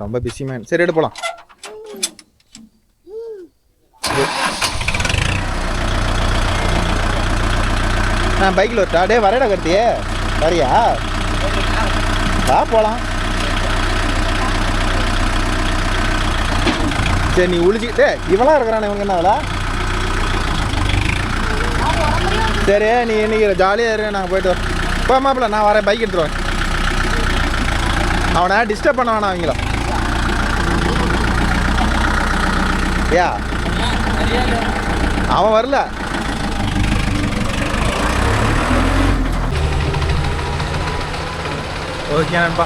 ரொம்ப busy man. சரி எடு போலாம். நான் பைக்கில் வரட்டா? டே வரடா கருத்தியே, வரியா? வா போகலாம். சரி நீ உளிச்சிக்கிட்டே இவெல்லாம் இருக்கிறானே, இவங்க என்ன வேலை? சரி நீ இன்னைக்கு ஜாலியாக இரு, நாங்கள் போயிட்டு வரோம். போ மாப்பிள்ள, நான் வரேன், பைக் எடுத்துருவேன். அவனை டிஸ்டர்ப் பண்ண வேணாம் அவங்கள. யா அவன் வரல. ஓகே நண்பா,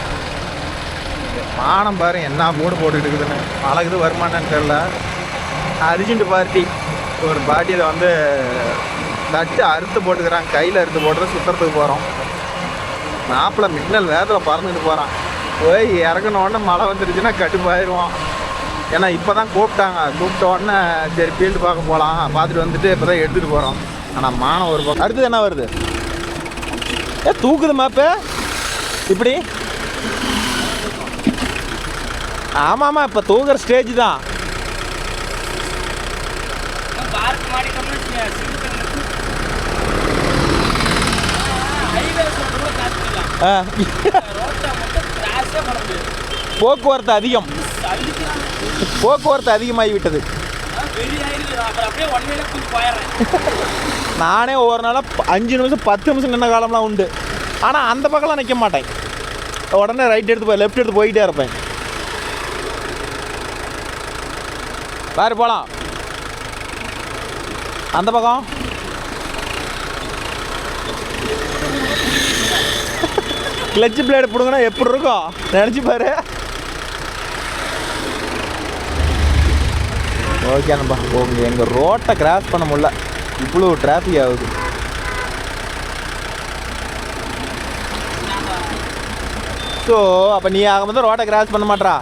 வானம் பாரு என்ன மூடு போட்டுக்கிட்டு இருக்குதுன்னு. அழகுது வருமானன்னு தெரில. அர்ஜென்ட் பார்ட்டி ஒரு பார்ட்டியில் வந்து தட்டு அறுத்து போட்டுக்கிறாங்க. கையில் அறுத்து போட்டு சுற்றுறதுக்கு போகிறோம். மாப்பிள்ளை மின்னல் வேகத்தில் பறந்துட்டு போகிறான். போய் இறங்கினோடனே மழை வந்துருச்சுன்னா கட்டுப்பாயிருவான். ஏன்னா இப்போ தான் கூப்பிட்ட உடனே சரி ஃபீல்டு பார்க்க போகலாம், பார்த்துட்டு வந்துட்டு இப்போ தான் எடுத்துகிட்டு போகிறோம். ஆனால் மானம் ஒரு பக்கம். அடுத்தது என்ன வருது? தூக்குது மாப்பே இப்படி. ஆமாம் இப்போ தூக்குற ஸ்டேஜ் தான். போக்குவரத்து அதிகமாகிவிட்டது. நானே ஒவ்வொரு நாளாக 5 நிமிஷம் 10 நிமிஷம் நின்ன காலம்லாம் உண்டு. ஆனால் அந்த பக்கம்லாம் நிற்க மாட்டேன். உடனே ரைட் எடுத்து போய் லெஃப்ட் எடுத்து போயிட்டே இருப்பேன். பாரு போகலாம் அந்த பக்கம். கிளட்ச் பிளேடு பிடுங்கன்னா எப்படி இருக்கும் நினச்சி பாரு. ஓகே நம்பா, ஓகே. எங்கள் ரோட்டை கிராஸ் பண்ண முடியல, இவ்வளோ டிராஃபிக் ஆகுது. ஸோ அப்போ நீ ஆகும்போது ரோட்டை கிராஸ் பண்ண மாட்டா?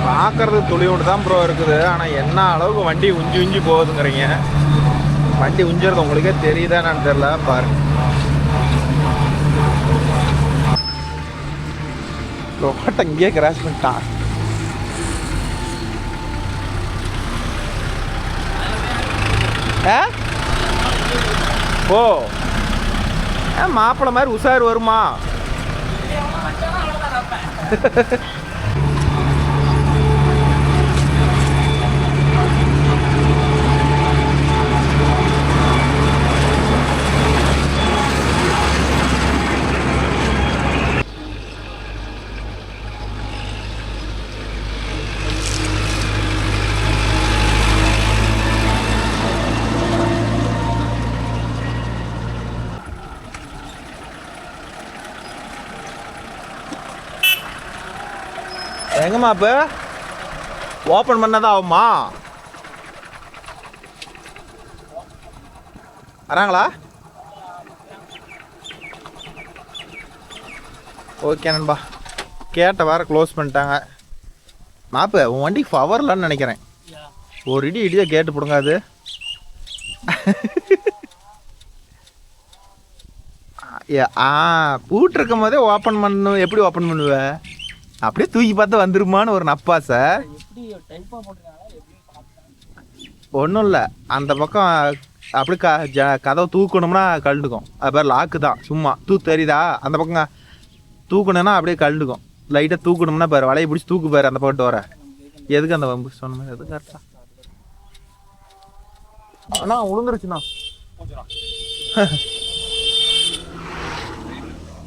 பார்க்கறது துளியோடு தான் ப்ரோ இருக்குது. ஆனால் என்ன அளவுக்கு வண்டி உஞ்சி போகுதுங்கிறீங்க. வண்டி உஞ்சுறது உங்களுக்கே தெரியுதா என்னன்னு தெரியல. பாருங்க, ரோட்டை இங்கேயே கிராஸ் பண்ணிட்டான். ஓ மாப்பிள்ளை மாதிரி உஷார் வருமா? எங்கம்மா இப்போ ஓப்பன் பண்ணதான் ஆகுமா? வராங்களா? ஓகே நண்பா, கேட்ட வேறு க்ளோஸ் பண்ணிட்டாங்க. மாப்பு உன் வண்டி பவர்லான்னு நினைக்கிறேன். ஒரு இடியாக கேட்டு போடுங்க. அது பூட்டு இருக்கும் போதே ஓப்பன் பண்ணணும். எப்படி ஓப்பன் பண்ணுவேன்? அப்படியே தூக்கி பார்த்தா வந்துருமான்னு ஒரு நப்பாசை. ஒன்றும் இல்லை, அந்த பக்கம் அப்படி கதவை தூக்கணும்னா கழுண்டுக்கும். அது பேர் லாக்கு தான். சும்மா தெரியுதா? அந்த பக்கம் தூக்கணும்னா அப்படியே கழுண்டுக்கும். லைட்டாக தூக்கணும்னா பாரு, வலையை பிடிச்சி தூக்கு பாரு அந்த பக்கம் வர. எதுக்கு அந்த வம்பு சொன்ன மாதிரி? எது கரெக்டா? அண்ணா உளுந்துருச்சுண்ணா.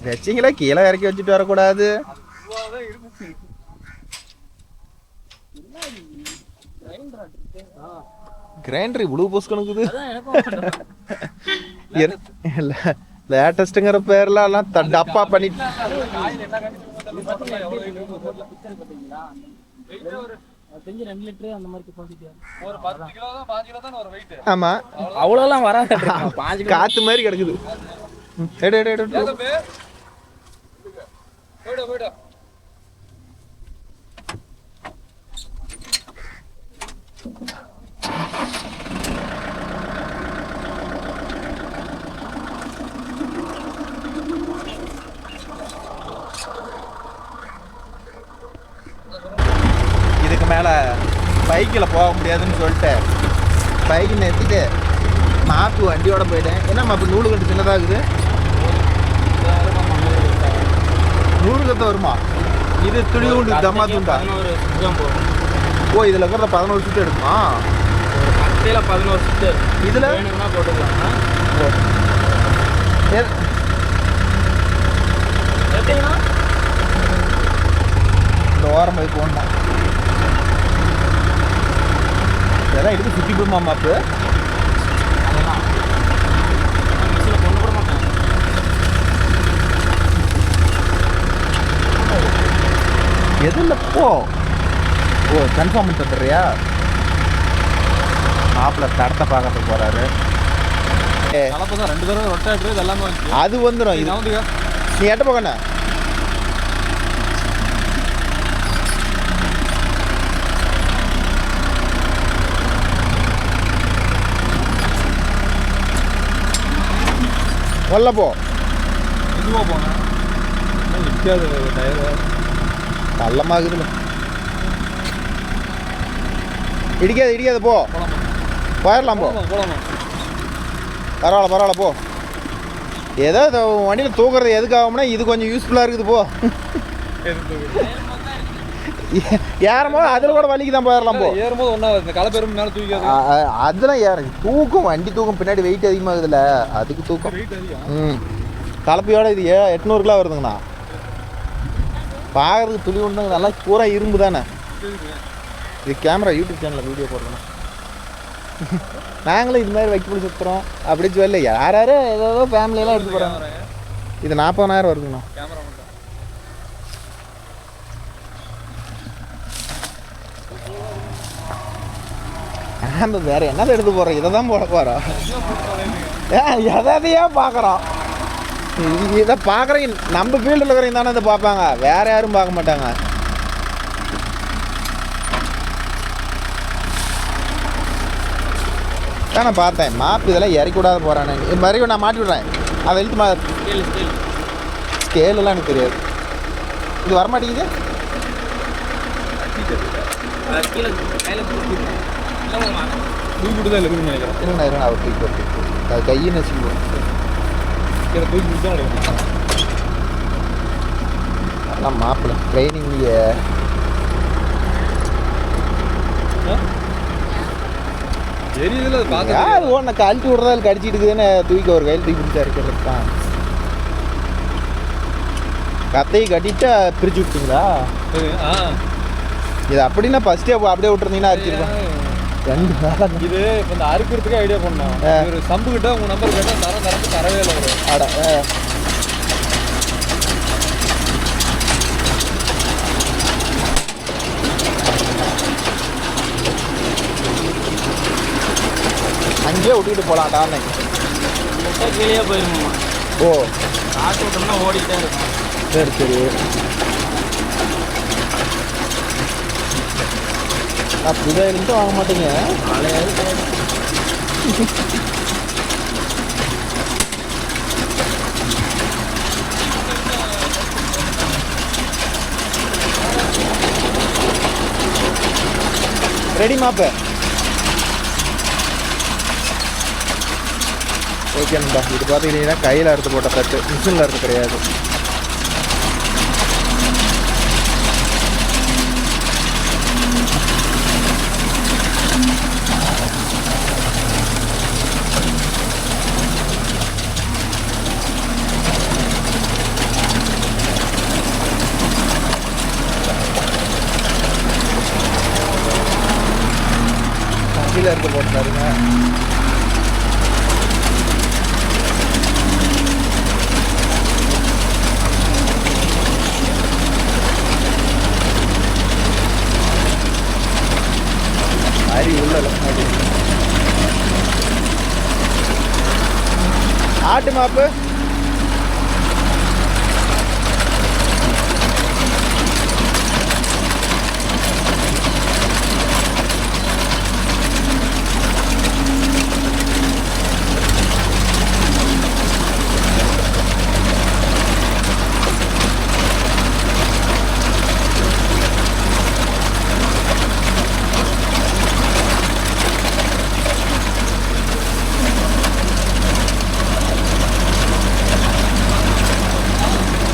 வச்சிங்களா கீழே இறக்கி வச்சுட்டு வரக்கூடாது. கிரைண்டர் இவ்வளோ பொஸ்கணுக்குது. லேட்டஸ்ட்டுங்கிற பேர்ல எல்லாம் டப்பா பண்ணிட்டு ஆமா அவ்வளோலாம் வராது. காத்து மாதிரி கிடக்குது. இதுக்கு மேலே பைக்கில் போக முடியாதுன்னு சொல்லிட்டு பைக்கை நிறுத்திட்டு மாப்பு வண்டியோட போயிட்டேன். என்ன மாப்பு நூலு கட்டு சின்னதாகுது? நூறு கத்த வருமா? இது துணி உண்டு தம்மா துண்டா? ஓ இதில் இருக்கிறத 11 சுட்டு எடுக்குமா? 11 சுட்டு இதில் போட்டுக்கலாம். இந்த ஓரம் போய் போடணும். இதெல்லாம் எடுத்து சுற்றி போடுமா மாப்பு? எதில் போ? ஓ கன்ஃபார்ம் பண்ணி தந்துடுறியா? மாப்பிள்ள தடத்தை பார்க்கறதுக்கு போகிறாரு. 2 தடவை ரொட்டேட்டர் இது எல்லாமே அது வந்துடும். இது நீ எட்ட போகண்ணே. வல்ல போ. இதுவாக போனேன் நிற்காது டயர் பள்ளமாகுதுல. இடிக்காது போ. போயிடலாம் போ. பரவாயில்ல போ. ஏதோ வண்டியில் தூக்குறது எதுக்காகும்னா இது கொஞ்சம் யூஸ்ஃபுல்லாக இருக்குது போ. ஏறும்போது அதில் கூட வலிக்கு தான் போயிடலாம் போ. ஏறும்போது ஒன்றா இந்த களைப்பெரும் மேலே தூக்கி அதெல்லாம் தூக்கும். வண்டி தூக்கும். பின்னாடி வெயிட் அதிகமாகுதுல்ல அதுக்கு தூக்கம். கலப்பையோட இது 800 கிலோ வருதுங்கண்ணா. பார்க்குறதுக்கு துளி ஒன்று நல்லா பூரா இரும்பு தானே. இது கேமரா யூடியூப் சேனலில் வீடியோ போடுறோம். நாங்களும் இது மாதிரி வைக்க பிடிச்சி சுற்றுறோம் அப்படின்னு சொல்லி யார் ஏதோ ஃபேமிலியெல்லாம் எடுத்து போகிறாங்க. இது 40,000 வருதுங்கண்ணா. நம்ம வேற என்னதை எடுத்து போகிறோம்? இதை தான் போட போகிறோம். எதையா பார்க்குறோம்? இதை பார்க்குறீங்க நம்ம ஃபீல்டில் இருக்கிறவங்க தானே இதை பார்ப்பாங்க. வேற யாரும் பார்க்க மாட்டாங்க. நான் பார்த்தேன் மாப்பு இதெல்லாம் இறக்கி விடாத போகிறானே. மறுபடியும் நான் மாட்டி விட்றேன். அதை எழுத்து ஸ்கேலெல்லாம் எனக்கு தெரியாது. இது வரமாட்டேங்குது. தூக்கிட்டு தான் இருக்குன்னு நினைக்கிறேன். இருங்க அவர் தூக்கி அது கையின்னு வச்சுக்குவோம். தூக்கிட்டு தான் எடுக்கணும். அதெல்லாம் மாப்பிள்ள ட்ரைனிங்லையே தெரியுதுல அது பார்க்க. யார் ஒன்று கழட்டி விட்றதா கடிச்சிட்டு இருக்குதுன்னு தூக்கி ஒரு கையில் தூக்கி பிடிச்சா இருக்கிறது தான். கத்தையை கட்டிட்டா பிரித்து விட்டீங்களா? இது அப்படின்னா ஃபஸ்ட்டே அப்படியே விட்டுருந்தீங்கன்னா அரிச்சிருக்கோம். 2 நாள் இது இப்போ இந்த அறுக்கிறதுக்கே ஐடியா பண்ணோம். ஒரு சம்பு கிட்ட உங்கள் நம்பர் கேட்டால் தரவே இல்லை. ஒரு ஆட அங்கேயே விட்டுக்கிட்டு போகலாம்டா. முட்டை கீழே போயிருமா? ஓ காற்று விட்டோம்னா ஓடிக்கிட்டே இருக்கும். சரி புதிய இருந்து வாங்க மாட்டீங்க. ரெடி மாப்பு. ஓகே நண்பா. இது பார்த்துக்கிட்டீங்கன்னா கையில் அறுத்து போட்ட தட்டு, மிஷினில் அறுத்து கிடையாது. கீழே அறுத்து போட்டாருங்க. மாப்பு.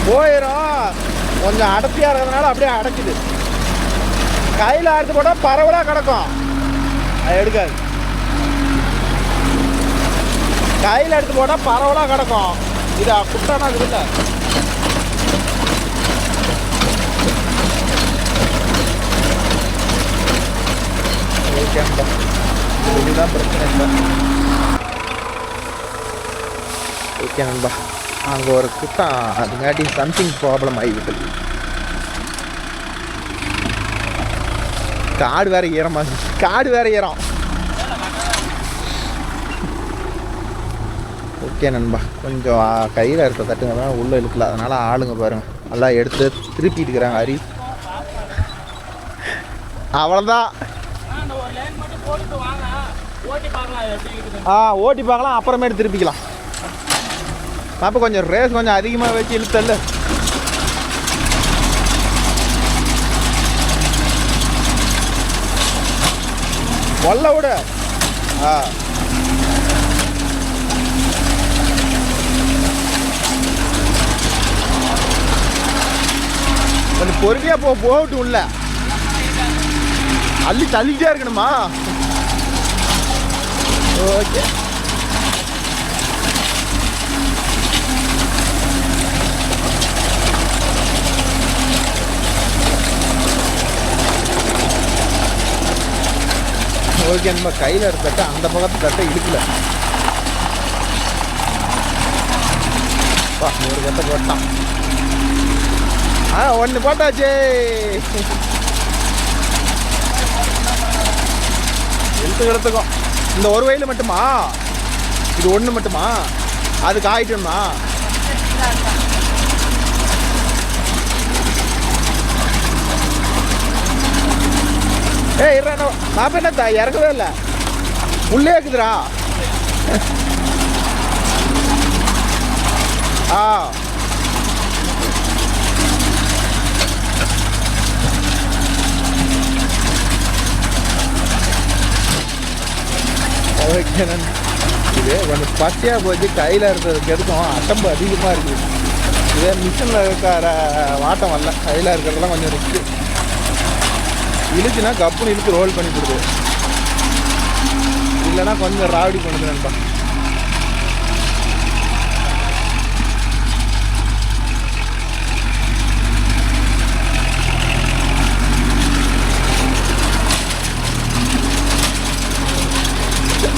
போயிடும். கொஞ்சம் அடர்த்தியாக இருக்கிறதுனால அப்படியே அடைக்குது. கையில் அறுத்து போட்டால் பரவலாக கிடக்கும், அது எடுக்காது. கையில் எடுத்து போட்டால் பரவலாக கிடக்கும். இது குட்டானா இது இல்லை. ஓகேப்பா, இதுதான் பிரச்சனை இல்லை. ஓகே நண்பா, அங்கே ஒரு குட்டம் அதுங்காட்டி சம்திங் ப்ராப்ளம் ஆகிவிட்டது. காடு வேற ஈரமாக, காடு வேற ஈரம். ஓகே நண்பா, கொஞ்சம் கையில் இருக்க தட்டுங்க தான் உள்ளே இழுக்கல, அதனால் ஆளுங்க பாருங்கள் நல்லா எடுத்து திருப்பிட்டு இருக்கிறாங்க. அரி அவ்வளோதான். ஓட்டி பார்க்கலாம், அப்புறமேட்டு திருப்பிக்கலாம். அப்போ கொஞ்சம் ரேஸ் கொஞ்சம் அதிகமாக வச்சு இழுத்தல்ல. கொல்ல விட. கொஞ்சம் பொறுமையாக போகட்டும். உள்ள அள்ளி தள்ளிக்கிட்டே இருக்கணுமா? ஓகே. ஓகே, நம்ம கையில் இருக்க அந்த பக்கத்து கட்டை இழுக்கல. ஒரு கட்டை போட்டான். ஒன்று போட்டாச்சு. எடுத்துக்கும். இந்த ஒரு வயலு மட்டுமா? இது ஒன்று மட்டுமா? அதுக்கு ஆயிட்டுமா? இருடா, நான் என்ன இறங்கவே இல்லை, உள்ளே இருக்குதுடா. இது கொஞ்சம் பச்சையாக போச்சு, கையில் இருக்கிறதுக்கு எதுக்கும் அட்டம்பு அதிகமாக இருக்குது. இதே மிஷினில் இருக்கிற வாட்டம் வரல, கையில் இருக்கிறதெல்லாம் கொஞ்சம் ரிஸ்க்கு. இழுச்சுன்னா கப்புன்னு இழுத்து ரோல் பண்ணி கொடுது, இல்லைன்னா கொஞ்சம் ராவடி பண்ணுது நண்பா.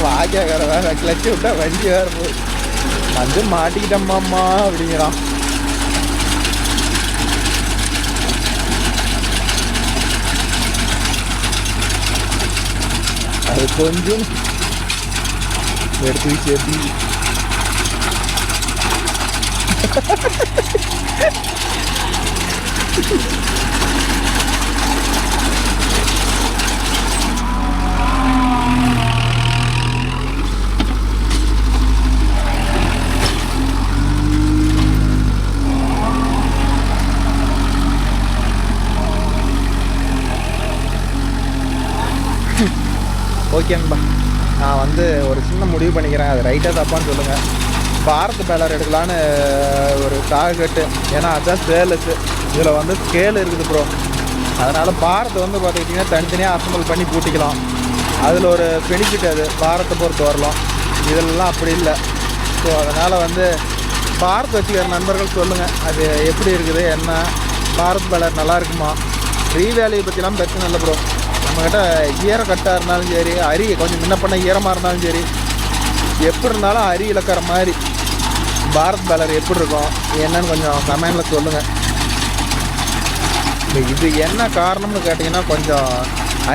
வாக்கியாக்கார வேற கிளச்சு விட்டா வண்டி வேற போகுது. வந்து மாட்டிக்கிட்டம்மாம்மா அப்படிங்கிறான். அது கொஞ்சம் எடுத்து சேர்த்து ஓகேன்பா. நான் வந்து ஒரு சின்ன முடிவு பண்ணிக்கிறேன், அது ரைட்டாக தப்பான்னு சொல்லுங்கள். பாரத் பேலர் எடுக்கலான்னு ஒரு டார்கெட்டு, ஏன்னா அதுதான் ஸ்டேலஸ்ஸு. இதில் வந்து ஸ்கேல் இருக்குது ப்ரோ. அதனால் பாரத்தை வந்து பார்த்துக்கிட்டிங்கன்னா தனித்தனியாக அசம்பிள் பண்ணி பூட்டிக்கலாம். அதில் ஒரு பெனிஃபிட், அது பாரத்தை பொறுத்து வரலாம். இதெல்லாம் அப்படி இல்லை. ஸோ அதனால் வந்து பாரத் வச்சுக்கிற நண்பர்கள் சொல்லுங்கள், அது எப்படி இருக்குது, என்ன பாரத் பேலர் நல்லா இருக்குமா? ரீவேல்யூ பற்றிலாம் பிரச்சனை இல்லை ப்ரோ. நம்மக்கிட்ட ஈரக்கட்டாக இருந்தாலும் சரி, அரி கொஞ்சம் முன்ன பண்ண ஈரமாக இருந்தாலும் சரி, எப்படி இருந்தாலும் அரி இழக்கிற மாதிரி பாரத் பேலர் எப்படி இருக்கும் என்னன்னு கொஞ்சம் கமெண்டில் சொல்லுங்கள். இது என்ன காரணம்னு கேட்டிங்கன்னா, கொஞ்சம்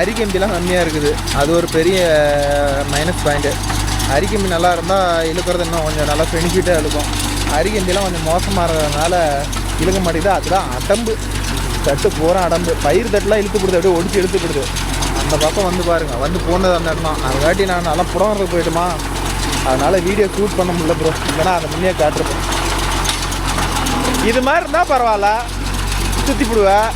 அரிகம்பிலாம் கம்மியாக இருக்குது, அது ஒரு பெரிய மைனஸ் பாயிண்ட்டு. அரிக்கம்பி நல்லா இருந்தால் இழுக்கிறது இன்னும் கொஞ்சம் நல்லா பெனிஃபிட்டாக இழுக்கும். அரிக்கம்பிலாம் கொஞ்சம் மோசமாக இருக்கிறதுனால இழுக்க மாட்டேங்குது. அதுதான் அடம்பு தட்டு பூரா அடம்பு. பயிர் தட்டுலாம் இழுத்து கொடுத்து அப்படியே ஒடிச்சு இழுத்து கொடுத்து அந்த பக்கம் வந்து பாருங்கள். வந்து போனது அந்த இடம் தான். அதுக்காட்டி நான் நல்லா புடவருக்கு போயிட்டுமா, அதனால் வீடியோ ஷூட் பண்ண முடியல ப்ரோ. இல்லைன்னா அதை முன்னே காட்டுருப்பேன். இது மாதிரி இருந்தால் பரவாயில்ல, சுற்றி போடுவேன்.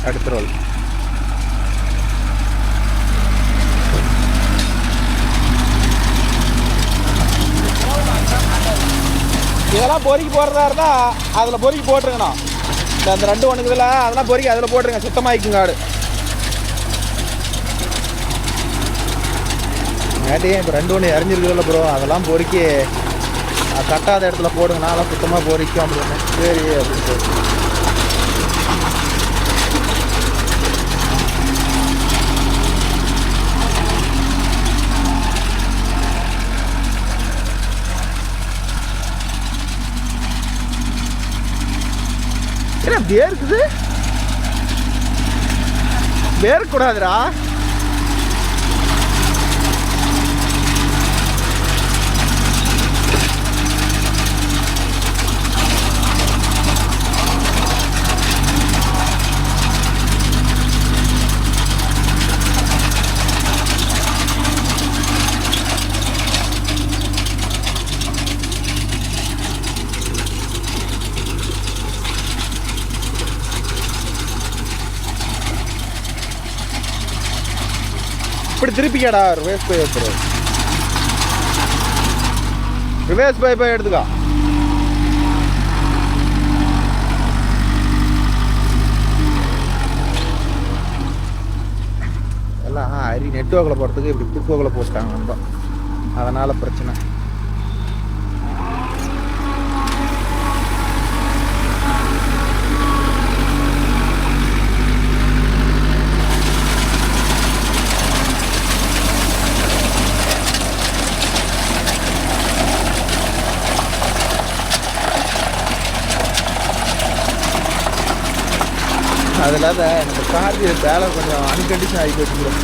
அடுத்த ரோல் இதெல்லாம் பொறுக்கி போடுறதா இருந்தால் அதில் பொறுக்கி போட்டுருங்கண்ணா. அந்த 2 ஒன்றுக்குதுல அதெல்லாம் பொறுக்கி அதில் போட்டுருங்க, சுத்தமாகிக்கும் காடு. நேட்டையும் இப்போ 2 ஒன்று இறஞ்சிருக்குதுல்ல ப்ரோ, அதெல்லாம் பொறுக்கி கட்டாத இடத்துல போடுங்கண்ணா, அதெல்லாம் சுத்தமாக பொறிக்கும் அப்படின்னு. சரி அப்படின்னு சொல்லி என்ன வேர்க்குது, வேர்க்கூடாதுடா. இப்படி திருப்பிக்கடா, ரிவேஸ் பை எடுத்துரு. ரிவேஸ் பை எடுத்துக்கா. எல்லாம் அரி நெட்வொர்க்கில் போகிறதுக்கு இப்படி புட்வொர்க்கில் போட்டாங்க நண்பா, அதனால் பிரச்சனை. அது இல்லாத எனக்கு கார்ஜி வேலை கொஞ்சம் அன்கண்டிஷன் ஆகி போச்சுக்கிறோம்.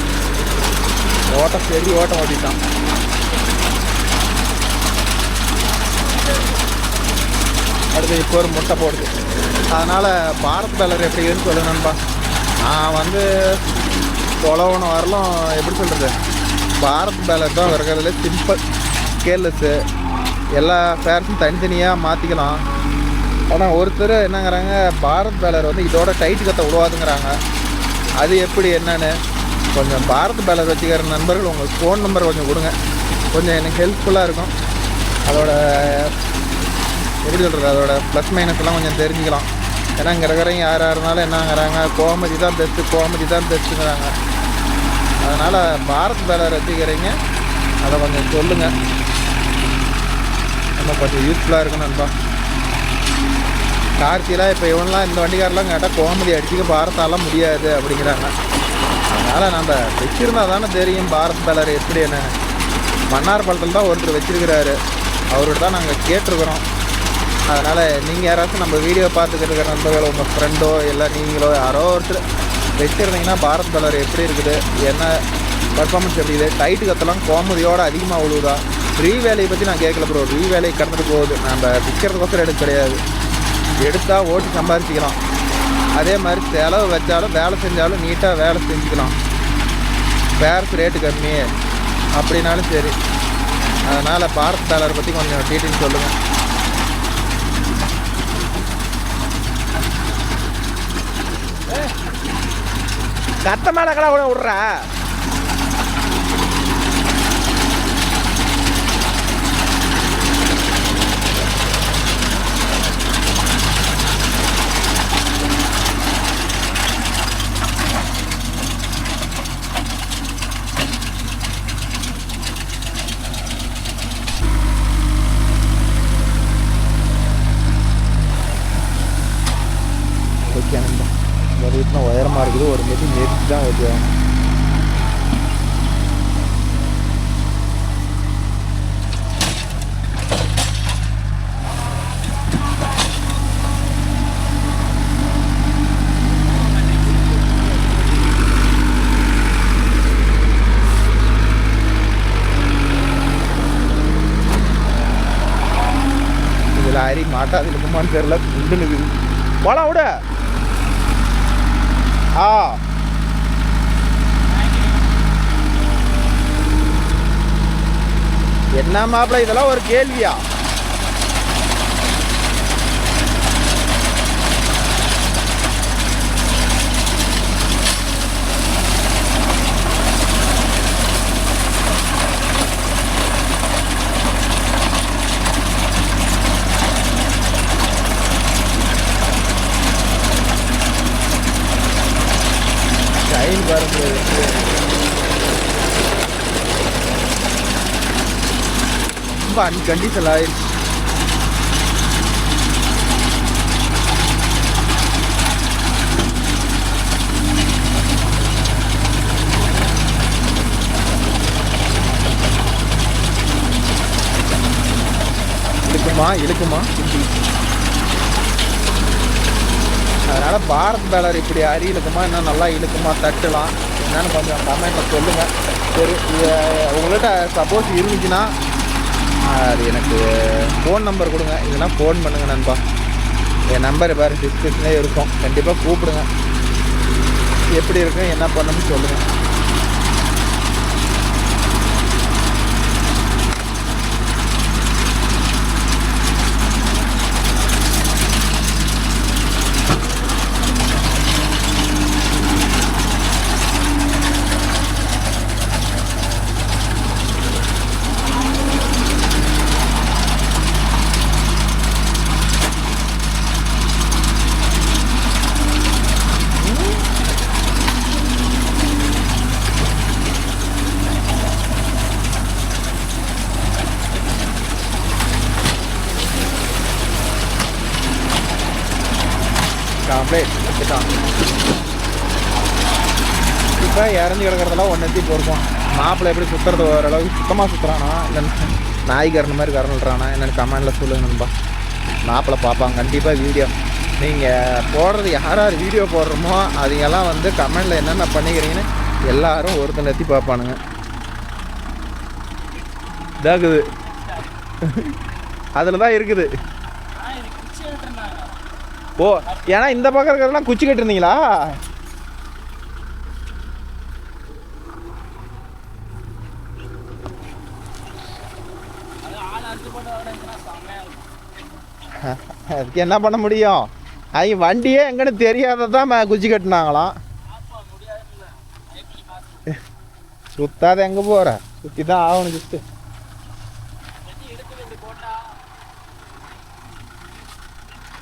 ஓட்டம் சரி ஓட்டம் ஓட்டிட்டான். அடுத்து இப்போ ஒரு முட்டை போடுது. அதனால் பாரத் பேலர் எப்படி இருக்குன்னு சொல்லணும்பா. நான் வந்து தொலைவன வரலாம் எப்படி சொல்கிறது, பாரத் பேலர் தான் இருக்கிறதுல சிம்பிள், கேர்லெஸ்ஸு, எல்லா ஃபேர்ஸும் தனித்தனியாக மாற்றிக்கலாம். ஆனால் ஒருத்தர் என்னங்கிறாங்க, பாரத் பேலர் வந்து இதோட டைட்டு கற்ற விடுவாதுங்கிறாங்க. அது எப்படி என்னன்னு கொஞ்சம் பாரத் பேலர் வச்சுக்கிற நண்பர்கள் உங்கள் ஃபோன் நம்பர் கொஞ்சம் கொடுங்க, கொஞ்சம் எனக்கு ஹெல்ப்ஃபுல்லாக இருக்கும். அதோட எப்படி சொல்கிறது, அதோட ப்ளஸ் மைனஸ்லாம் கொஞ்சம் தெரிஞ்சுக்கலாம். ஏன்னா இங்கே இருக்கிறவங்க யாராக இருந்தாலும் என்னங்கிறாங்க, கோமதி தான் பெஸ்ட்டு, கோமதி தான் பெஸ்ட்டுங்கிறாங்க. அதனால் பாரத் பேலர் வச்சுக்கிறீங்க, அதை கொஞ்சம் சொல்லுங்கள், நம்ம கொஞ்சம் யூஸ்ஃபுல்லாக இருக்கும் நண்பா. கார்த்திலாம் இப்போ இவன்லாம் இந்த வண்டிக்காரெலாம் கேட்டால் கோமதி அடிச்சுக்க பாரத்தாலாம் முடியாது அப்படிங்கிறாங்க. அதனால் நம்ம வச்சுருந்தால் தானே தெரியும் பாரத் பேலர் எப்படி என்னென்னு. மன்னார் பாலத்தில் தான் ஒருத்தர் வச்சுருக்கிறாரு, அவர்கிட்ட தான் நாங்கள் கேட்டிருக்கிறோம். அதனால் நீங்கள் யாராச்சும் நம்ம வீடியோ பார்த்துக்கிட்டு இருக்கிற நண்பர்கள், உங்கள் ஃப்ரெண்டோ இல்லை நீங்களோ யாரோ ஒருத்தர் வச்சுருந்தீங்கன்னா பாரத் பேலர் எப்படி இருக்குது, என்ன பர்ஃபார்மன்ஸ் எப்படி இது, டைட்டு கற்றலாம் கோமதியோடு அதிகமாக விழுவுதா. ரீ வேலையை பற்றி நான் கேட்கல ப்ரோ, ரீ வேலையை கடந்துட்டு போகுது, நம்ம விற்கிறதுக்கோசரம் எடுக்க கிடையாது, எடுத்தால் ஓட்டி சம்பாதிச்சிக்கலாம். அதே மாதிரி செலவு வச்சாலும் வேலை செஞ்சாலும் நீட்டாக வேலை செஞ்சுக்கலாம். ஃபேர்ஸ் ரேட்டு கம்மி அப்படின்னாலும் சரி. அதனால் பாரத் பேலர் பற்றி கொஞ்சம் டீட்டெயில் சொல்லுங்கள். கத்தமான கடை கூட விட்றா. ஓகே நண்பா, இந்த வீட்டில் உயரமாக இருக்குது, ஒரு மெதி நெருக்கி தான் ஓகே. இதில் அரி மாட்டாது இருக்குமான்னு தெரியல. குண்டுனுக்குது. போலாம் விட. ஆ என்ன மாப்பிள்ள இதெல்லாம் ஒரு கேள்வியா? டைல் பாருங்க, ரொம்ப அன்கண்டிஷனல் ஆயிடுச்சு. இழுக்குமா அதனால் பாரத் பேலர் இப்படி அரி இழுக்குமா, இன்னும் நல்லா இழுக்குமா, தட்டலாம் என்னன்னு கொஞ்சம் கமெண்ட்டில் சொல்லுங்கள். சரி, உங்கள்கிட்ட சப்போஸ் இருந்துச்சுன்னா அது எனக்கு ஃபோன் நம்பர் கொடுங்க, இல்லைன்னா ஃபோன் பண்ணுங்கள் நண்பா. என் நம்பர் பாரு டிஸ்கிரிப்ஷன்லேயே இருக்கும், கண்டிப்பாக கூப்பிடுங்க. எப்படி இருக்கும் என்ன பண்ணணும்னு சொல்லுங்கள். இப்போ இறஞ்சி கிடக்கிறதெல்லாம் ஒன்றத்தி போயிருக்கோம். மாப்பிள்ளை எப்படி சுற்றுறது ஓரளவுக்கு சுத்தமாக சுற்றுறானா இல்லைன்னா நாய் கரண மாதிரி கரணுறானா என்னென்னு கமெண்டில் சொல்லுங்க நண்பா. மாப்பிள்ளை பார்ப்பாங்க கண்டிப்பாக வீடியோ. நீங்கள் போடுறது யார் யார் வீடியோ போடுறோமோ அதையெல்லாம் வந்து கமெண்டில் என்னென்ன பண்ணிக்கிறீங்கன்னு எல்லோரும் ஒருத்தர் எத்தி பார்ப்பானுங்க. இதாகுது அதில் தான் இருக்குது. ஓ, ஏன்னா இந்த பக்கம் இருக்கிறதெல்லாம் குச்சி கட்டிருந்தீங்களா? அதுக்கு என்ன பண்ண முடியும்? அவங்க வண்டியே எங்கன்னு தெரியாததான் குச்சி கட்டினாங்களாம். சுத்தாத எங்கே போகிற? சுற்றி தான் ஆகணும். ஜஸ்ட்டு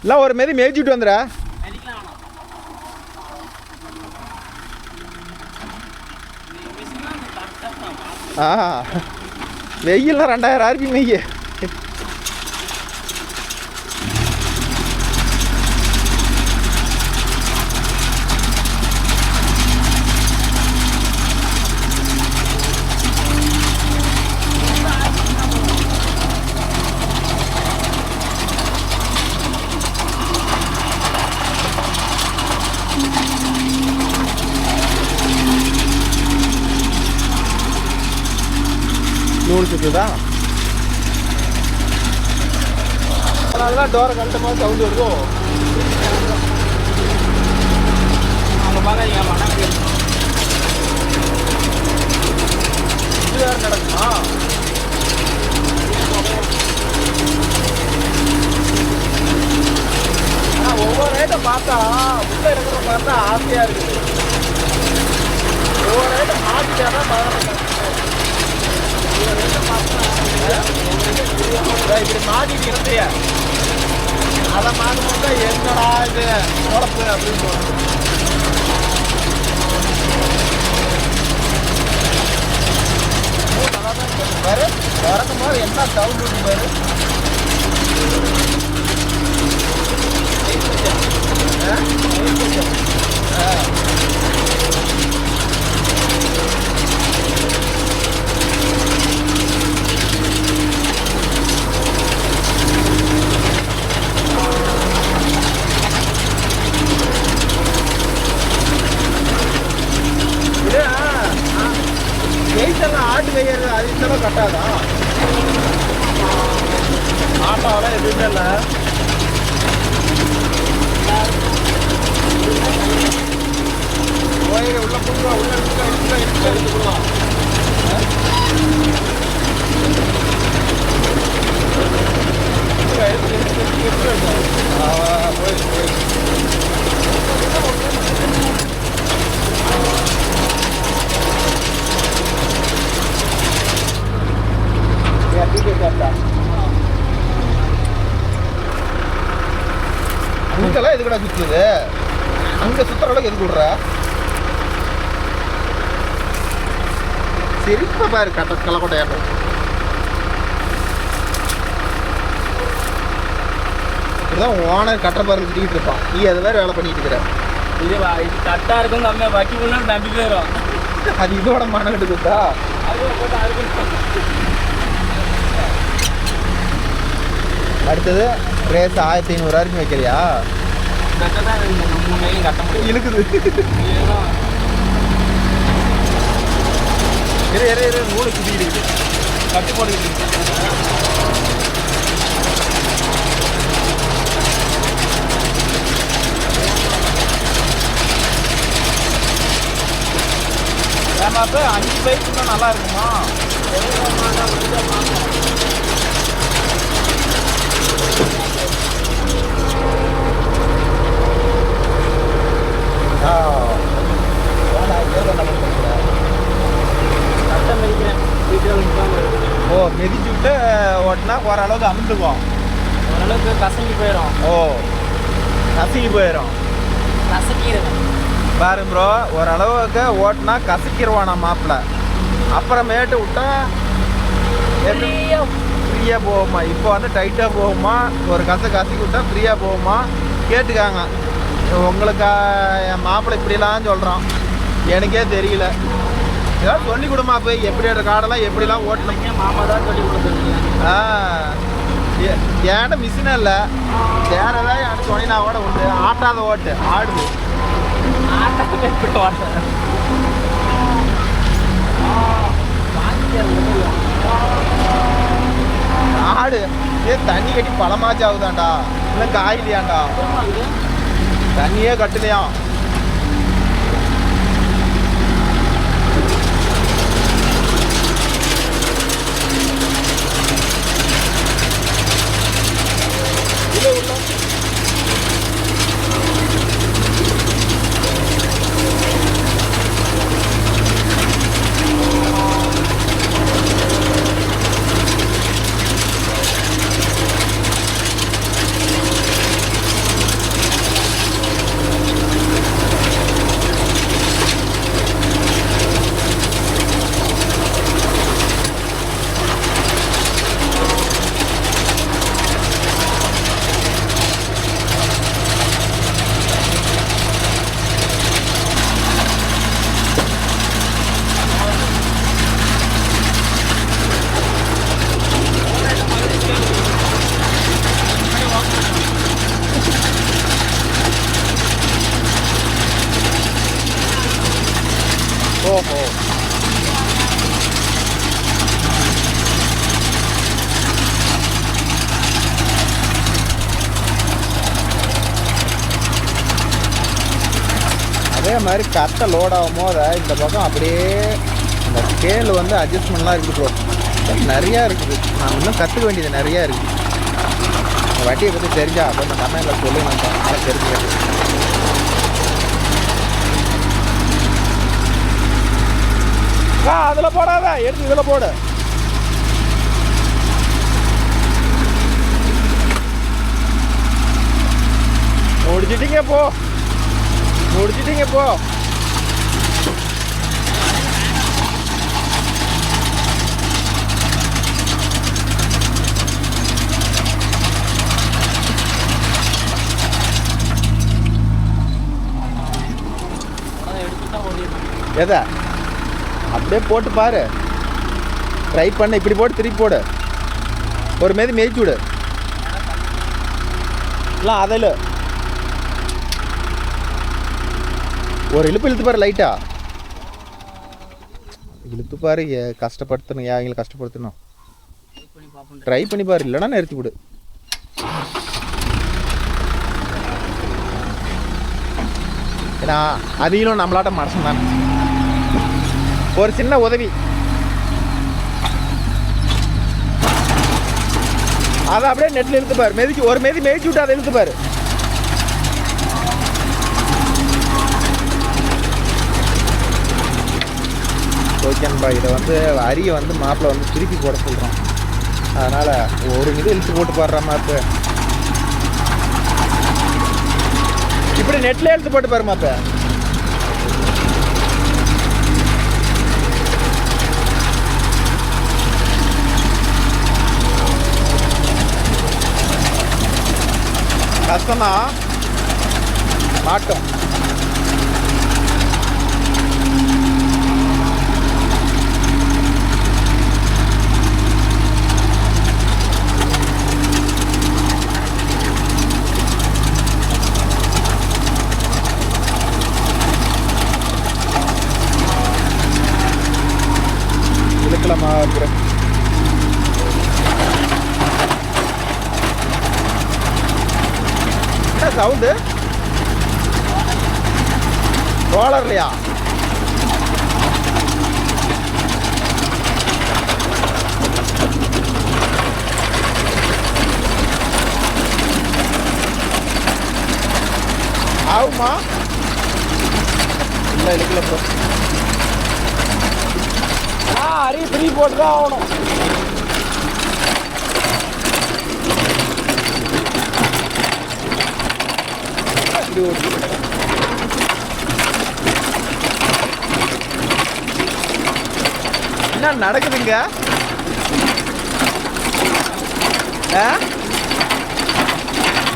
இல்லை ஒரு மாரி மேய்ச்சிட்டு வந்துடுற. ஆ வெயில்லாம் 2000 RPM மெய்ய. நூறு சுற்றுதா? அதனால டோரை கழட்டும் போது சவுண்டு இருக்கும். அங்கே பாருங்க மணக்கு இது வேறு நடக்குமா? ஆனால் ஒவ்வொரு ரேட்டை பார்த்தா உள்ள இருக்கிற பார்த்தா ஆசையாக இருக்குது. ஒவ்வொரு ரேட்டை மாற்றிட்டா தான் இப்படி மாட்டிட்டு இருந்தைய அதை மாட்டும்போது என்னடா இது குழப்பு அப்படின்னு சொல்லுவாங்க. நல்லா தான் பாரு, இறக்கும் போது என்ன சவுண்ட் இருக்கு பாரு. வெயிட்டெல்லாம் ஆட்டு வெய்யறது அது இதெல்லாம் கட்டாதான் ஆட்டாவெல்லாம் எதுவுமே இல்ல உள்ள போடுவா உள்ள எடுத்து போடுவா அங்கெல்லாம் எதுக்கடா சுத்துது அங்க சுத்துற அளவுக்கு எதுக்கு விடுற சிரிப்பா பாரு கள்ளக்கோட்டையாட்டம் இப்படிதான் ஓனர் கட்டுற பாரு திட்டிகிட்டு இருப்பான் நீ அது வேற வேலை பண்ணிட்டு இருக்கிற இது கரெக்டாக இருக்கும் கம்மியாக வட்டி பண்ணா நம்பி போயிடும் அது இதோட மனக்கட்டு குத்தா அடுத்தது ரேஸ் 1500 வரைக்கும் வைக்கிறியா இழுக்குது மூளை குட்டிட்டு கட்டு போட்டுக்கிட்டு ஏமாப்ப 5 பைக் இன்னும் நல்லா இருக்குமா ஓ மிதிச்சு விட்டு ஓட்டினா ஓரளவுக்கு அமுந்துக்கும் ஓரளவுக்கு கசங்கி போயிடும் ஓ கசங்கி போயிடும் கசக்கிடுவேன் பாருங்க ப்ரோ ஓரளவுக்கு ஓட்டினா கசக்கிடுவானா மாப்பிள்ள அப்புறமேட்டு விட்டா ஃப்ரீயாக போகுமா இப்போ வந்து டைட்டாக போகுமா ஒரு கசக்கி விட்டா ஃப்ரீயாக போகுமா கேட்டுக்காங்க உங்களுக்கு என் மாப்பிள்ளை இப்படிலாம் சொல்கிறான் எனக்கே தெரியல ஏதாவது சொல்லி கொடுமா போய் எப்படி காடெல்லாம் எப்படிலாம் ஓட்டணும் மாமா தான் சொல்லி கொடுத்துருக்கீங்க ஏன்ட்ட மிஷினே இல்லை வேற ஏதாவது எனக்கு சொன்னா கூட உண்டு ஆட்டாத ஓட்டு ஆடுது ஆடு தண்ணி கட்டி பழமாச்சு ஆகுதாண்டா இல்லை காயிலையாண்டா தண்ணியே கட்டுலையா ஓஹோ அதே மாதிரி கட்டை லோட் ஆகும் போது இந்த பக்கம் அப்படியே அந்த ஸ்கேல் வந்து அட்ஜஸ்ட்மெண்ட்லாம் இருக்குது ப்ரோ நிறையா இருக்குது நான் இன்னும் கற்றுக்க வேண்டியது நிறையா இருக்குது வட்டியை பற்றி தெரிஞ்சா அப்போ இந்த கமெண்டில் சொல்லி நான் அதனால் தெரிஞ்சுக்கிறேன் அதில் போடாத எடுத்து இதில் போடு முடிச்சிட்டீங்க போ முடிச்சிட்டீங்க போ எதா அப்படியே போட்டு பாரு ட்ரை பண்ண இப்படி போட்டு திருப்பி போடு ஒரு மாரி மேய்ச்சி விடு இல்லை அதில் ஒரு இழுப்பு இழுத்து பாரு லைட்டா இழுத்து பாரு கஷ்டப்படுத்தணும் அவங்களை கஷ்டப்படுத்தணும் ட்ரை பண்ணி பாரு இல்லைன்னா நிறுத்தி விடு ஏன்னா அதையும் நம்மளாட்ட மனசு தான். ஒரு சின்ன உதவி, அதை அப்படியே நெட்டில் இழுத்துப்பார். மெதிச்சு ஒரு மேய்ச்சி விட்டு அதை இழுத்துப்பார். ஓகேன்பா. இதை வந்து அரியை வந்து மாப்பிள்ளை வந்து திருப்பி போட சொல்கிறான். அதனால் ஒரு இது இழுத்து போட்டு பாடுற மாப்பு. இப்படி நெட்டில் இழுத்து போட்டு பாரு மாப்ப. கஷ்டம்னா மாட்டோம். இழுக்கலாமா இருக்கிற சவுண்டு ரோலர்லையா? ஆகுமா? இல்லை இழுக்கல ப்ரோ. அரி ஃப்ரீ போட்டு தான் ஆகணும். என்ன நடக்குதுங்க?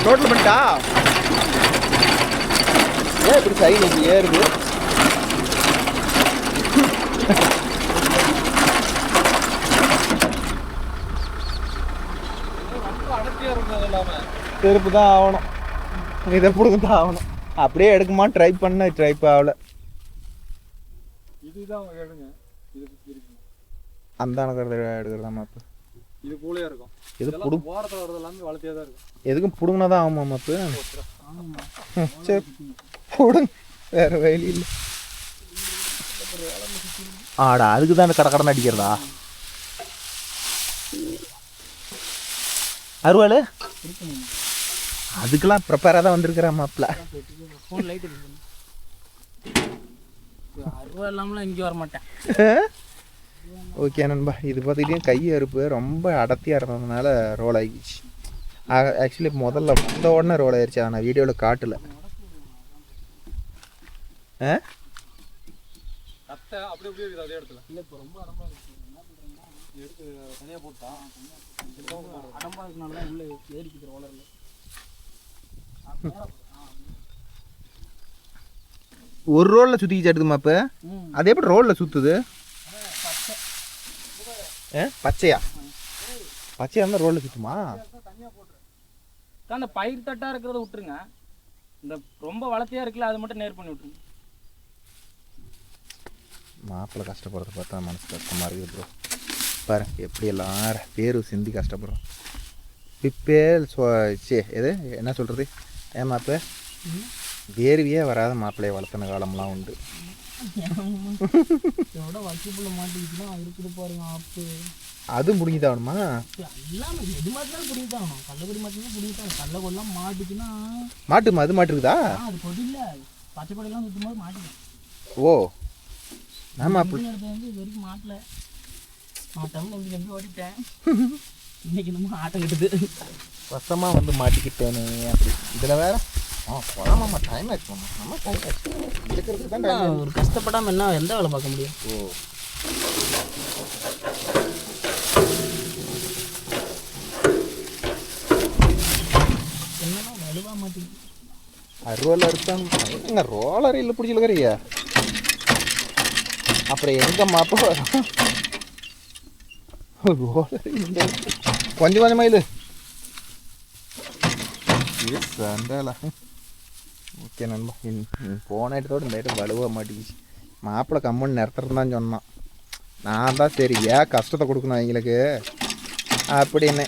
டோட்டல் பண்ணிட்டா ஏன் இப்படி சைன் ஏறுது? செருப்பு தான் ஆகணும். இதை பிடுங்க தான் ஆகணும். அப்படியே எடுக்குமா ட்ரை பண்ண ட்ரைப் ஆகல. அந்த எடுக்கிறதா மாப்பு. இது கூலையா இருக்கும். இது புடு வாரத்தில் வரது எல்லாமே வளர்த்தியாக தான் இருக்கும். எதுக்கும் பிடுங்கினா தான் ஆகுமா மாப்பு? சரி பிடுங்க, வேற வழி இல்லை. ஆடா அதுக்கு தான் கடை கடன் அடிக்கிறதா? அருவாள் அதுக்கெல்லாம் ப்ரிப்பேராக தான் வந்திருக்கிறா மாப்பிள்ள. அருவா இல்லாமல் இங்கே வர மாட்டேன். ஓகே நண்பா. இது பார்த்துக்கிட்டே கை அறுப்பு ரொம்ப அடர்த்தியாக இருந்ததுனால ரோல் ஆகிடுச்சு. ஆக்சுவலி முதல்ல வந்த உடனே ரோல் ஆயிடுச்சு. ஆனால் வீடியோவில் காட்டல. ஒரு ரோலில் சுற்றிக்கிச்சு எடுத்துமா இப்போ? அது எப்படி ரோலில் சுற்றுது? பச்சையா? பச்சையா இருந்தால் ரோலில் சுற்றுமா? அந்த பயிர் தட்டாக இருக்கிறத விட்டுருங்க. இந்த ரொம்ப வளர்த்தியாக இருக்குல்ல அதை மட்டும் நேர் பண்ணி விட்டுருங்க. மாப்பிள்ளை கஷ்டப்படுறத பார்த்தா மனசு கஷ்டமாக இருக்குது ப்ரோ. பாரு எப்படியெல்லாம் பேர் சிந்தி கஷ்டப்படுறோம். பிப்பேல் எது என்ன சொல்கிறது? ஏன் மாப்பிள்ள வேர்வியே வராத மாப்பிள்ளையை வளர்த்தன காலம்லாம் உண்டு. அதுவும் பிடிங்கிதாகணுமா? மாட்டுமா? அது மாட்டுக்குதா? ஓ ஆமாம். அப்படி வசமாக வந்து மாட்டிக்கிட்டேனே அப்படி. இதில் வேற போடாமா டைம் ஆச்சு. நம்ம டைம் ஆச்சு இருக்கிறதுக்கு தான் டைம். ஒரு கஷ்டப்படாமல் என்ன எந்த வேலை பார்க்க முடியும்? ஓ என்னன்னா வலுவாக மாட்டேங்குது. அறுவலை இருக்காங்க. ரோலர் இல்லை பிடிச்சிருக்கிறியா? அப்புறம் எங்கே மாப்போ ரோலர் இல்லை. கொஞ்சம் கொஞ்சமாக இல்லை சண்டால. ஓகே நண்பா. போன இடத்தோடு இந்த இடம் வலுவாக மாட்டிக்கிச்சு. மாப்பிள்ளை கம்மன் நிறுத்துறது தான் சொன்னான். நான் தான் சரி ஏன் கஷ்டத்தை கொடுக்கணும் அவங்களுக்கு அப்படின்னு.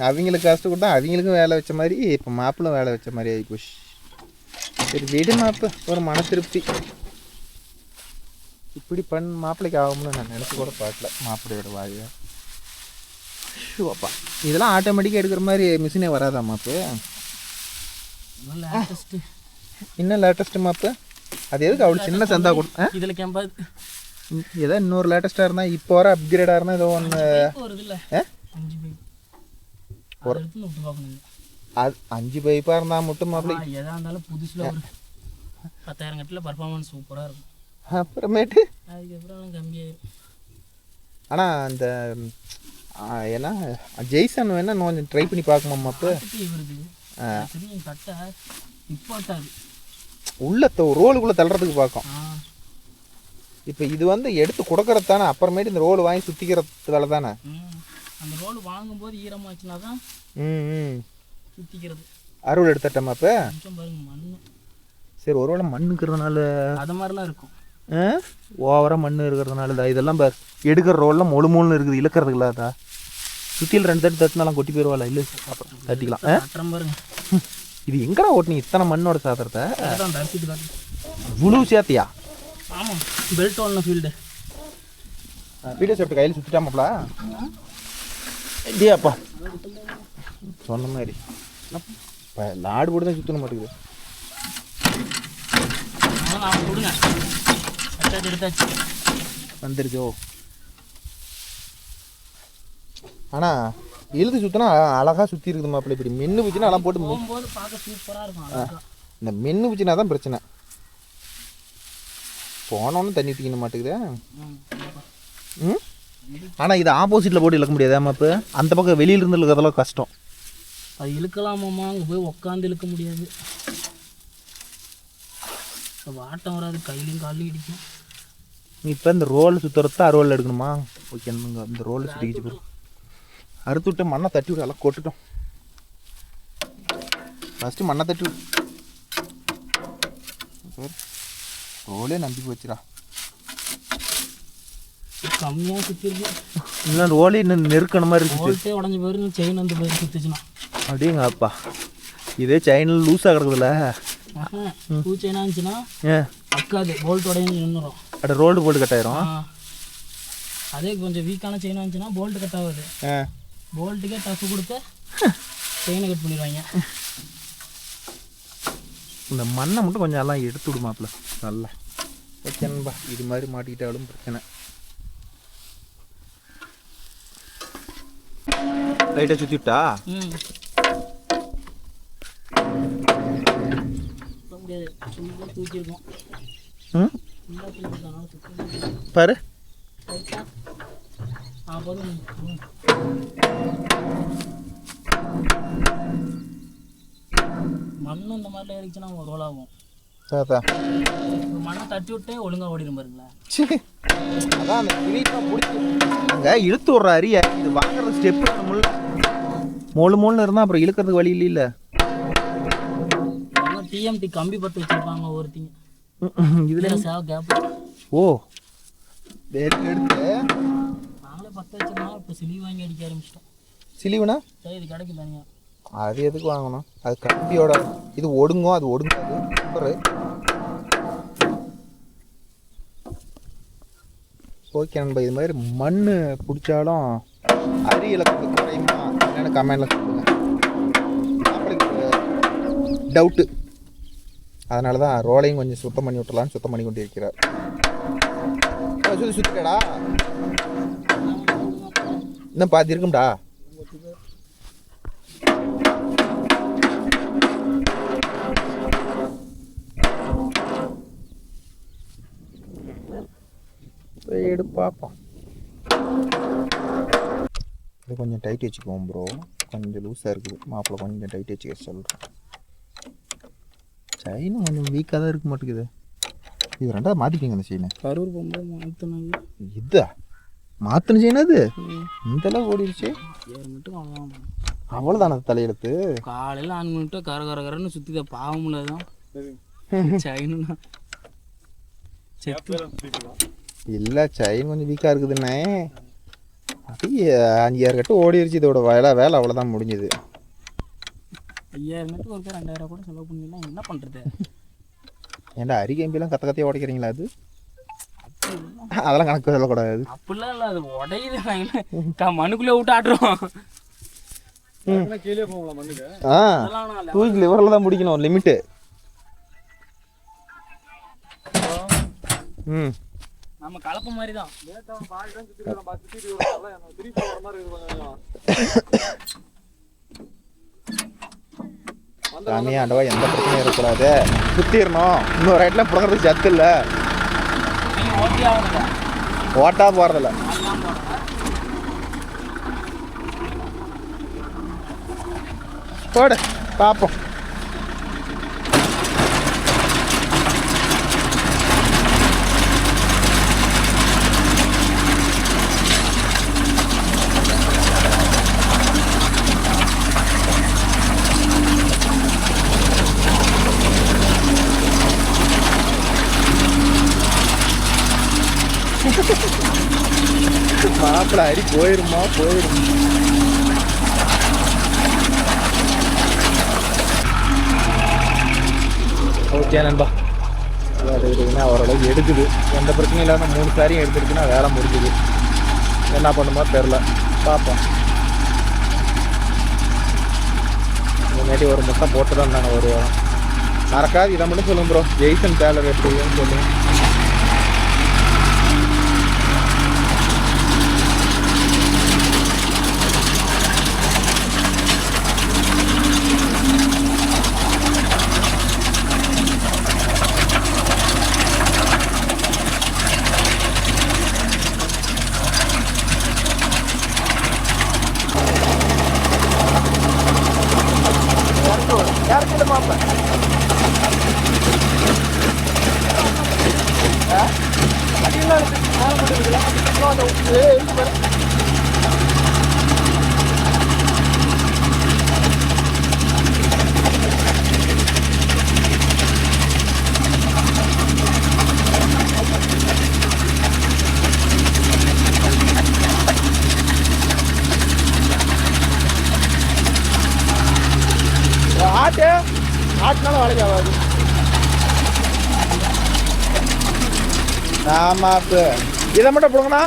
அவங்களுக்கு கஷ்டம் கொடுத்தா அவங்களுக்கும் வேலை வச்ச மாதிரி இப்போ மாப்பிள்ளை வேலை வச்ச மாதிரி ஆகி போச்சு. சரி வீடு மாப்பு ஒரு மன திருப்தி. இப்படி மாப்பிள்ளைக்கு ஆகும்னு நான் நினச்சி கூட பார்க்கல. மாப்பிள்ளையோட வாயை அப்பா இதெல்லாம் ஆட்டோமேட்டிக்காக எடுக்கிற மாதிரி மிஷினே வராதா மாப்பு? இன்னும் லேட்டஸ்ட்டு மாப்பு. அது எதுக்கு அவ்வளோ சின்ன சந்தா கொடு இதில் கேம்பாது ஏதோ இன்னொரு லேட்டஸ்ட்டாக இருந்தால் இப்போ வர அப்கிரேடாக இருந்தால் ஏதோ ஒன்று வருது இல்லை 5 பைப் விட்டு பார்க்கணும். அது 5 பைப்பாக இருந்தால் மட்டும் மாப்பிள்ளை எதாக இருந்தாலும் புதுசில் ஒரு 10,000 கட்டில் பர்ஃபார்மன்ஸ் சூப்பராக இருக்கும். அப்புறமேட்டு அதுக்கப்புறம் கம்மியாயிடும். ஆனால் அந்த ஏன்னா ஜெய்சன் வேணா கொஞ்சம் ட்ரை பண்ணி பார்க்கணுமா அப்போ? தட்டை நிப்பாட்டாது உள்ள ரோலுக்குள்ளே தள்ளுறதுக்கு பார்க்கும். இப்போ இது வந்து எடுத்து கொடுக்கறது தானே, அப்புறமேட்டு இந்த ரோல் வாங்கி சுற்றிக்கிறது வேலை தானே. அந்த ரோல் வாங்கும்போது ஈரமாச்சுன்னா தான் சுற்றிக்கிறது. அறுவடை எடுத்துட்டோமா இப்போ? பாருங்க மண். சரி ஒருவேளை மண்ணுக்கிறதுனால அது மாதிரிலாம் இருக்கும். ஓவராக மண் இருக்கிறதுனால தான் இதெல்லாம் பார் எடுக்கிற ரோல்லாம் முழுமுன்னு இருக்குது. இழுக்கிறதுக்கு இல்லாதா சுற்றியில் 2 தட்டு தட்டுனாலாம் கொட்டி போயிடுவாள். இல்லை அப்புறம் தட்டிக்கலாம். பாருங்க இது எங்கடா ஓட்டினீங்க இத்தனை மண்ணோட சாத்திரத்தை? இவ்வளோ சேர்த்தியா? ஆமாம் பெல்ட் ஒன்று ஃபீல்டு வீடியோ சேஃப்டி கையில் சுற்றிட்டாமப்பா இல்லையாப்பா சொன்ன மாதிரி இப்போ லாடு போட்டு தான் சுற்றணும் மாட்டேங்குது. கொடுங்க எடுத்தாச்சு வந்துருச்சோ. ஆனால் இழுத்து சுற்றினா அழகாக சுற்றி இருக்குது மாப்பிள்ளை. இப்படி மென்று பிடிச்சினா எல்லாம் போட்டு போகும்போது பார்க்க சூப்பராக இருக்கும். இந்த மென்று பிடிச்சினா தான் பிரச்சனை. போனோன்னு தண்ணி ஊற்றிக்கணும் மாட்டேங்குது. ஆனால் இது ஆப்போசிட்டில் போட்டு இழுக்க முடியாது மாப்பு. அந்த பக்கம் வெளியில இருந்து இழுக்கிறதெல்லாம் கஷ்டம். அது இழுக்கலாமாம்மா, அங்கே போய் உட்காந்து இழுக்க முடியாது. வாட்டம் வராது, கையிலையும் காலையும் இடிக்கும். இப்போ இந்த ரோல் சுற்றுறதா அறுவல் எடுக்கணுமா? ஓகே இந்த ரோல் சுற்றிக்கிச்சு போய் அறுத்து விட்டு மண்ணை தட்டி விட்டு எல்லாம் கொட்டுட்டோம். ஃபஸ்ட்டு மண்ணை தட்டி விட்டு ரோலே நம்பி போச்சுடா. கம்மியாக சுற்றிருக்கு. இன்னும் ரோலே இன்னும் நெருக்கண மாதிரி இருக்குது. உடஞ்சி போயிரு செயின் வந்து போயிரு சுற்றுச்சுன்னா அப்படிங்க அப்பா. இதே செயினில் லூஸாக கிடக்குதுல்ல. பூ செயினாக இருந்துச்சுன்னா அக்காது போல்ட் உடையும் நின்றுடும். அட ரோல்டு போல்டு கட் ஆயிரும். அதே கொஞ்சம் வீக்கான செயினாக இருந்துச்சுன்னா போல்ட்டு கட் ஆகுது. போல்ட்டுக்கே டஃப் கொடுத்து செயினை கட் பண்ணிடுவாங்க. இந்த மண்ணை மட்டும் கொஞ்சம் எல்லாம் எடுத்து விடுமாப்ல நல்லா. ஓகேன்பா இது மாதிரி மாட்டிக்கிட்டாலும் பிரச்சனை. லைட்டாக சுற்றி விட்டா தூக்கிருக்கோம் பாரு. மண்ணு இந்த மாதிரிலாம் இருந்துச்சுன்னா ரோல் ஆகும். மண்ணை தட்டி விட்டே ஒழுங்காக ஓடிடும் பாருங்களேன். அதான் அந்த கிளிப்பா பிடிச்சி அங்கே இழுத்து விட்ற அரிய இது வாங்குற ஸ்டெப்பு மொழுன்னு இருந்தால் அப்புறம் இழுக்கிறதுக்கு வழி இல்லை. டிஎம்டி கம்பி பற்ற வச்சுருப்பாங்க ஒருத்திங்க இதில் சேவ கேப். ஓ எடுத்து நாங்களே பற்ற வச்சிருந்தோம். இப்போ சிலிவு வாங்கி அடிக்க ஆரம்பிச்சிட்டோம். சிலிவுனா சரி இது கிடைக்கும் தனியாக. அது எதுக்கு வாங்கணும்? அது கம்பியோட இது ஒடுங்கும், அது ஒடுங்காது. அப்புறம் ஓகே நண்பா, இது மாதிரி மண் பிடிச்சாலும் அரி இலக்கு குறையுமா என்னென்னு கமெண்டில் சொல்லுங்கள். நம்மளுக்கு டவுட்டு, அதனால தான் ரோலையும் கொஞ்சம் சுத்தம் பண்ணி விட்டுலான்னு சுத்தம் பண்ணி கொண்டு இருக்கிறார். சுற்றிக்கடா இன்னும் பாதி இருக்கும்டா. எடு பார்ப்போம். இது கொஞ்சம் டைட் வச்சுக்குவோம் ப்ரோ, கொஞ்சம் லூஸாக இருக்குது. மாப்பிள்ளை கொஞ்சம் டைட் வச்சுக்க சொல்கிறேன். செயினும் கொஞ்சம் வீக்காக தான் இருக்க மாட்டேங்குது. இது ரெண்டாவது மாற்றிக்கிங்க அந்த செயினை. கரூர் போகும்போது மாற்றினாங்க. இதா மாற்றின செயின் அது இந்தளவு ஓடிடுச்சு. 7 மினிட்டு அவ்வளோதான். அவ்வளோதான தலையெழுத்து. காலையில் 6 மினிட்டு கரகரன்னு சுற்றி பாவமில்ல தான் செயினுண்ணா. இல்லை செயின் கொஞ்சம் வீக்காக இருக்குதுண்ணே. அப்படியே 5,000 கட்டு ஓடிடுச்சு. இதோட வேலை அவ்வளோதான் முடிஞ்சுது. 5,000 மினிட்டு ஒரு 2,000 கூட செலவு பண்ணிடலாம். என்ன பண்ணுறது? ஏன்டா அரிகம்பிலாம் கத்த கத்தையாக உடைக்கிறீங்களா? அது அதெல்லாம் கணக்கு சொல்லக்கூடாது. அப்படிலாம் இல்லை, அது உடையுது. மண்ணுக்குள்ளே விட்டு ஆட்டுறோம். கீழே போகலாம் மண்ணுக்கு. தூக்கி லிவரில் தான் முடிக்கணும் ஒரு லிமிட்டு. நம்ம கலப்பு மாதிரி தான். சாமியாண்டவா எந்த பிரச்சனையும் இருக்கக்கூடாது. சுத்திடணும். இன்னொரு ரைட்ல புடங்கிறதுக்கு சத்து இல்லை. ஓட்டா போறதில்ல. போடு பார்ப்போம். மாப்பிள்ள அரி போயிருமா? போயிடும். ஓகே நண்பா, எடுக்குதுன்னா ஓரளவுக்கு எடுக்குது. எந்த பிரச்சனையும் இல்லாத 3 சாரியும் எடுத்துருக்குன்னா வேலை முடிஞ்சுது. என்ன பண்ணுமோ தெரில, பார்ப்போம். முன்னாடி ஒரு முட்டை போட்டு தான் இருந்தாங்க ஒரு வாரம். மறக்காது இதை மட்டும் சொல்லுங்க ப்ரோ, ஜெய்சன் டேலர் எப்படின்னு சொல்லுங்க. ஆட்டுனால வேலைக்கு ஆகாது. ஆமா, இதை மட்டும் போடுங்கண்ணா.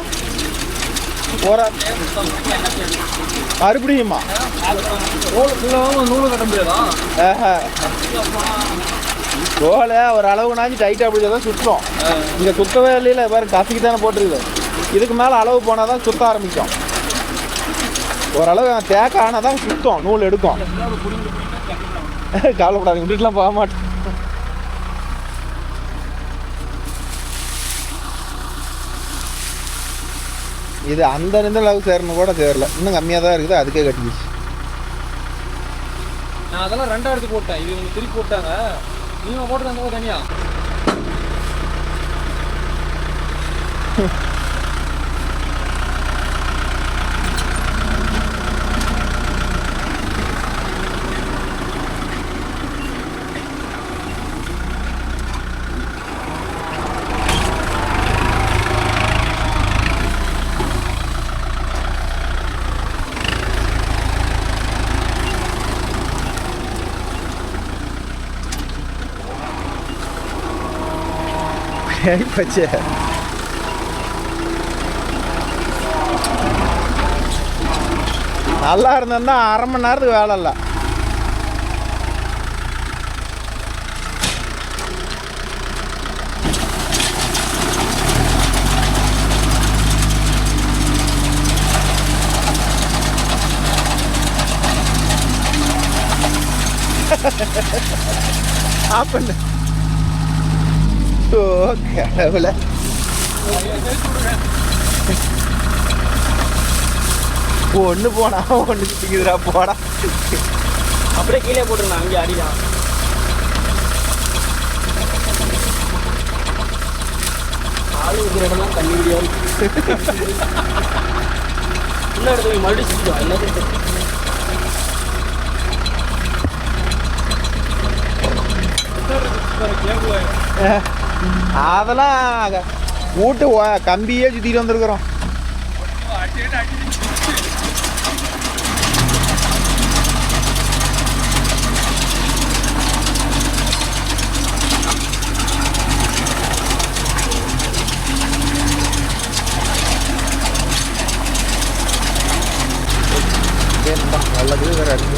மறுபடியுமா நூலு கட்ட முடியாதா? தோலை ஒரு அளவுக்குனாச்சும் டைட்டாக பிடிச்சாதான் சுத்தம். இங்கே சுத்தவே இல்லையில பாரு, கசக்கி தானே போட்டுருக்குது. இதுக்கு மேலே அளவு போனால் தான் சுத்த ஆரம்பிக்கும். ஓரளவு தேக்க ஆனால் தான் சுத்தம், நூல் எடுக்கும். கவலைப்படாது, விட்டுட்டுலாம் போக மாட்டேன். இது அந்த அளவுக்கு சேரணும் கூட சேரல, இன்னும் கம்மியாக தான் இருக்குது. அதுக்கே கட்டிச்சு. நான் அதெல்லாம் 2 போட்டேன். இது நீங்கள் திருப்பி போட்டாங்க. நீங்கள் போட்டுருந்தாங்க தனியா. பச்சை நல்லா இருந்ததுன்னா 1/2 மணி நேரத்துக்கு வேலை இல்லை. ஆஃப் பண்ணு. கடவுள ஒன்று போனா ஒன்று சுத்திக்குதுடா. போடா, அப்படியே கீழே போட்டுருந்தேன். அங்கே அடிதான் ஆளு இருக்கிற இடம்லாம் தண்ணி முடியாது. இன்னும் இடத்துல மறுபடியும் சுற்றிடும் எல்லாத்தையும். அதெல்லாம் வீட்டு கம்பியே சுத்திட்டு வந்திருக்கிறோம்.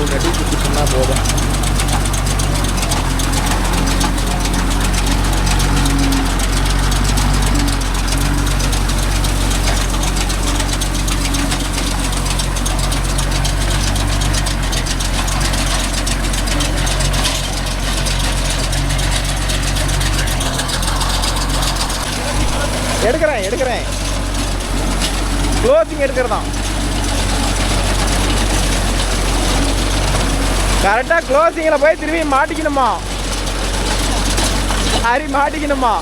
ஒரு நட்டி சுற்றிட்டோம்னா போதும். எடுக்கிறேன் க்ளோசிங் எடுக்கிறதான் கரெக்டாக. க்ளோசிங்கில் போய் திரும்பி மாட்டிக்கணுமா? ஹரி மாட்டிக்கணுமா?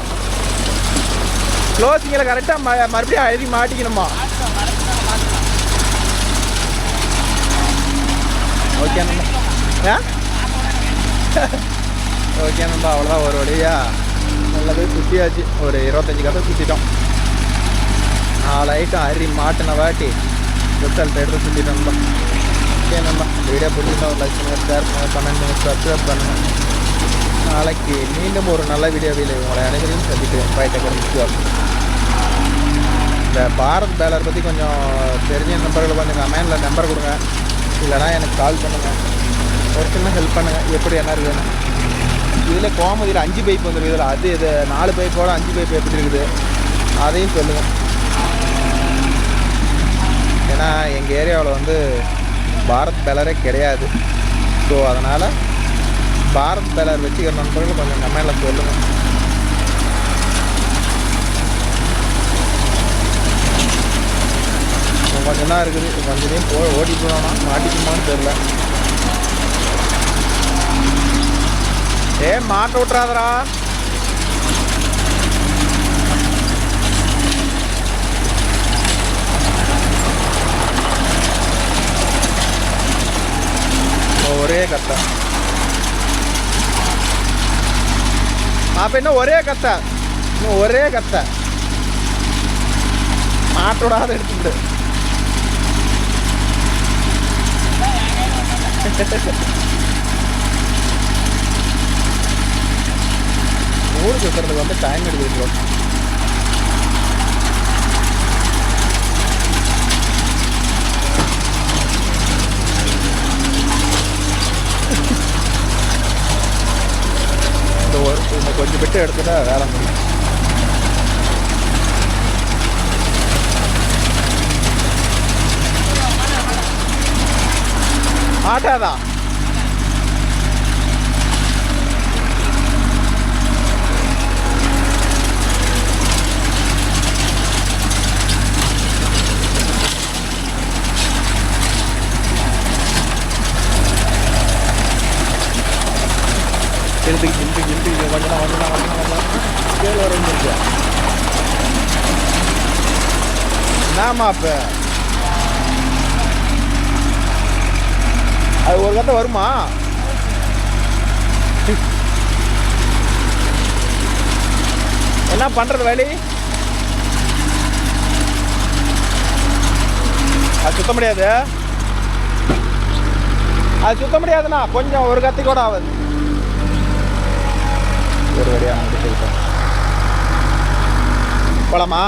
க்ளோசிங்கில் கரெக்டாக மறுபடியும் ஹரி மாட்டிக்கணுமா? ஓகே நண்பா. ஓகே நண்பா, அவ்வளோதான். ஒரு வழியா நல்லாவே சுற்றியாச்சு. ஒரு 25 கதை சுற்றிட்டோம். 4 ஐட்டம் ஹரி மாட்டின வாட்டி ரிசல்ட் எடுத்து சுற்றிட்டோம் நண்பா. ஓகே நண்பா, வீடியோ பிடிச்சிருந்தா ஒரு லைக் பண்ணுங்கள், ஷேர் பண்ணுங்கள், கமெண்ட் பண்ணுங்கள், சப்ஸ்கிரைப் பண்ணுங்கள். நாளைக்கு மீண்டும் ஒரு நல்ல வீடியோவில் உங்களை அனைவரையும் சந்திக்கிறேன். பைட்டை இந்த பாரத் பேலர் பற்றி கொஞ்சம் தெரிஞ்ச நம்பர்கள் கொஞ்சம் கமெண்டில் நம்பர் கொடுங்க, இல்லைனா எனக்கு கால் பண்ணுங்கள். ஒரு சின்ன ஹெல்ப் பண்ணுங்கள். எப்படி என்ன இருக்குதுன்னு இதில் கோமதியில் 5 பைப் வந்துருக்கு. இதில் அது இது 4 பைப்போட 5 பைப் எப்படி இருக்குது அதையும் சொல்லுங்கள். ஏன்னா எங்கள் ஏரியாவில் வந்து பாரத் பேலரே கிடையாது. ஸோ அதனால் பாரத் பேலர் வச்சுக்கிற நண்பர்கள் கொஞ்சம் கமெண்டில் சொல்லுங்கள். கொஞ்சம் தான் இருக்குது. கொஞ்சம் ஓடி போனோம்னா மாட்டிக்குமான்னு தெரில. மாட்ட விட்றாதரா. ஒரே கத்தை அப்ப இன்னும் ஒரே கத்தை மாட்டோடாத எடுத்துட்டு ஊரு சுற்றுறதுக்கு வந்து டைம் எடுக்குது. இந்த கொஞ்சம் விட்டு எடுத்துட்டா வேலை முடியும். ஆட்டாதான் இழுத்து கொஞ்சம் கேள் வரைஞ்சிருக்கு. என்னம்மா அப்போ அது ஒரு கதை வருமா? என்ன பண்ணுறது வேலி? அது சுத்த முடியாது. அது சுத்த முடியாதுண்ணா. கொஞ்சம் ஒரு கத்தி கூட ஆகுது. ஒரு வழியாக போகலாமா?